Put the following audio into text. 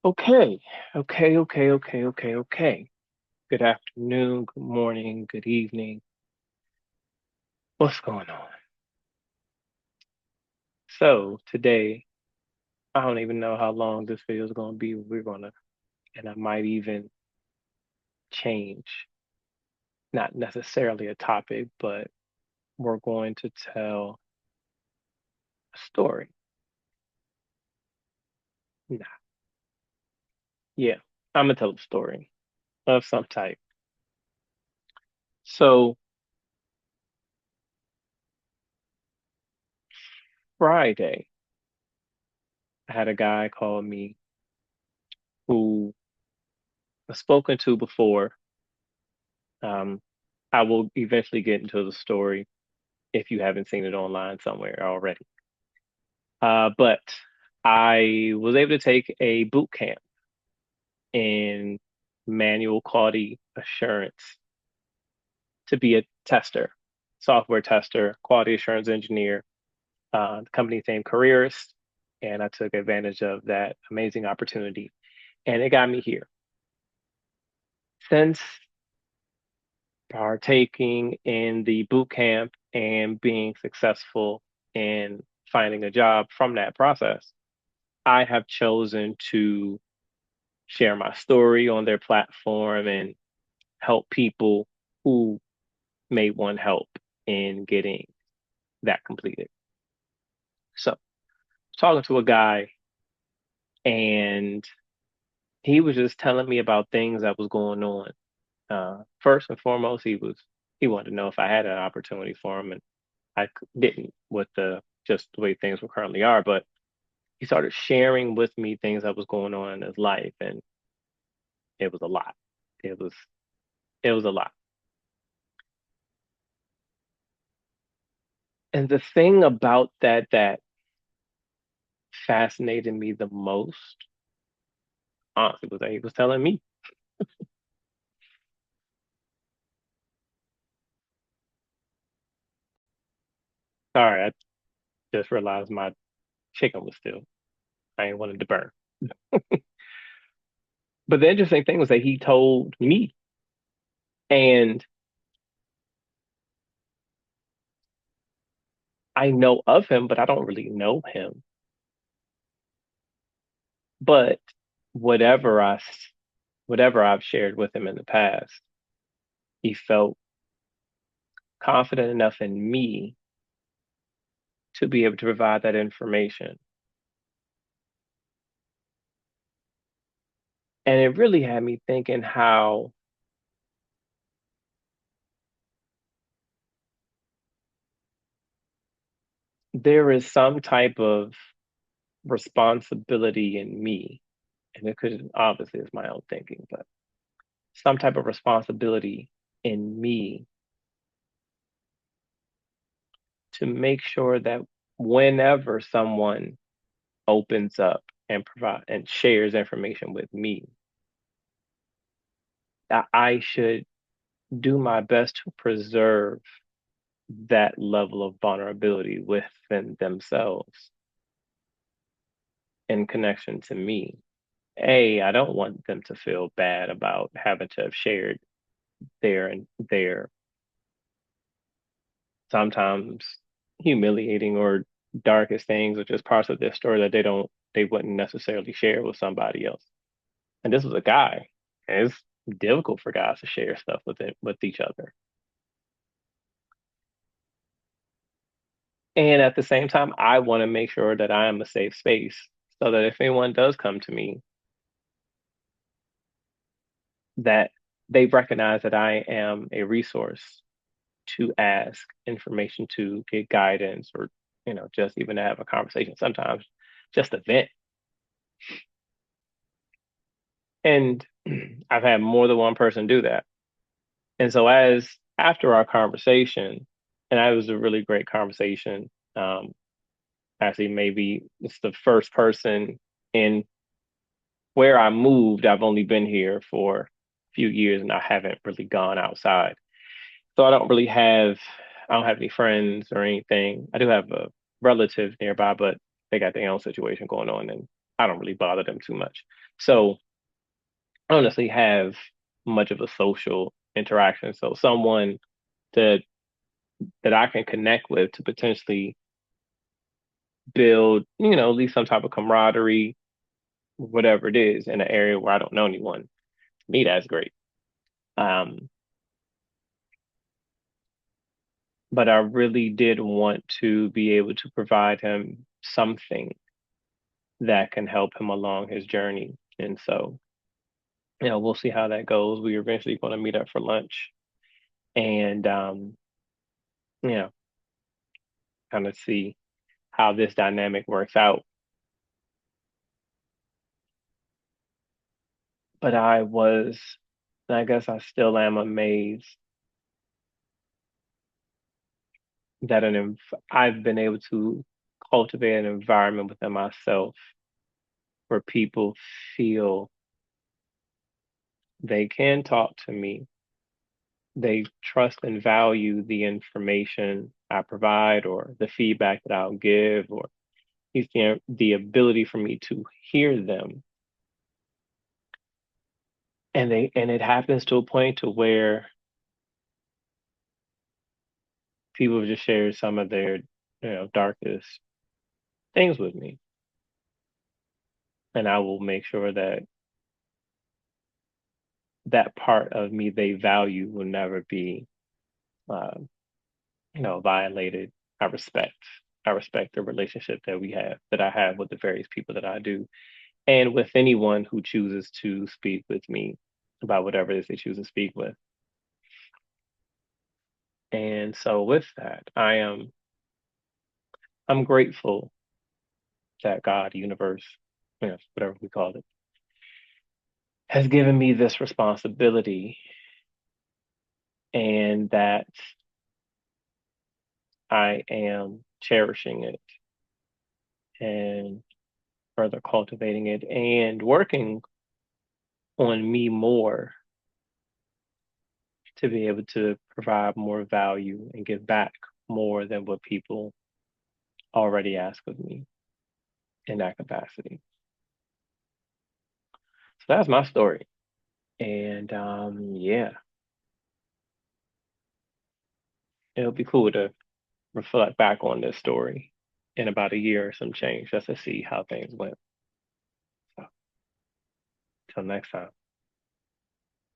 Okay, okay. Good afternoon, good morning, good evening. What's going on? So today, I don't even know how long this video is going to be. And I might even change, not necessarily a topic, but we're going to tell a story. Nah, yeah, I'm gonna tell a story of some type. So Friday, I had a guy call me who I've spoken to before. Um, I will eventually get into the story if you haven't seen it online somewhere already. But I was able to take a boot camp in manual quality assurance to be a tester, software tester, quality assurance engineer. The company's name Careerist, and I took advantage of that amazing opportunity, and it got me here. Since partaking in the boot camp and being successful in finding a job from that process, I have chosen to share my story on their platform and help people who may want help in getting that completed. So, talking to a guy, and he was just telling me about things that was going on. First and foremost, he wanted to know if I had an opportunity for him, and didn't with the just the way things were currently are. But he started sharing with me things that was going on in his life, and it was a lot. It was it was a lot. And the thing about that fascinated me the most, honestly, was that he was telling me. Sorry, I just realized my chicken was still. I ain't wanted to burn. But the interesting thing was that he told me, and I know of him, but I don't really know him. But whatever I, whatever I've shared with him in the past, he felt confident enough in me to be able to provide that information. And it really had me thinking how there is some type of responsibility in me, and it could obviously is my own thinking, but some type of responsibility in me to make sure that whenever someone opens up and provide and shares information with me, that I should do my best to preserve that level of vulnerability within themselves in connection to me. I don't want them to feel bad about having to have shared their sometimes humiliating or darkest things or just parts of their story that they wouldn't necessarily share with somebody else. And this was a guy. And it's difficult for guys to share stuff with each other. And at the same time, I want to make sure that I am a safe space so that if anyone does come to me, that they recognize that I am a resource to ask information, to get guidance, or just even to have a conversation. Sometimes just a vent. And I've had more than one person do that. And so as after our conversation, and that was a really great conversation. Actually, maybe it's the first person in where I moved. I've only been here for a few years and I haven't really gone outside. So I don't have any friends or anything. I do have a relative nearby, but they got their own situation going on and I don't really bother them too much. So I honestly have much of a social interaction. So someone that I can connect with to potentially build, at least some type of camaraderie, whatever it is, in an area where I don't know anyone. To me, that's great. Um, but I really did want to be able to provide him something that can help him along his journey. And so, we'll see how that goes. We're eventually going to meet up for lunch and, you know, kind of see how this dynamic works out. But I guess I still am amazed that I've been able to cultivate an environment within myself where people feel they can talk to me. They trust and value the information I provide or the feedback that I'll give or the ability for me to hear them. And it happens to a point to where people have just shared some of their, darkest things with me. And I will make sure that that part of me they value will never be, uh, violated. I respect. I respect the relationship that I have with the various people that I do, and with anyone who chooses to speak with me about whatever it is they choose to speak with. And so with that, I'm grateful that God, universe, whatever we call it, has given me this responsibility and that I am cherishing it and further cultivating it and working on me more to be able to provide more value and give back more than what people already ask of me in that capacity. So that's my story. And yeah, it'll be cool to reflect back on this story in about a year or some change just to see how things went. So, till next time.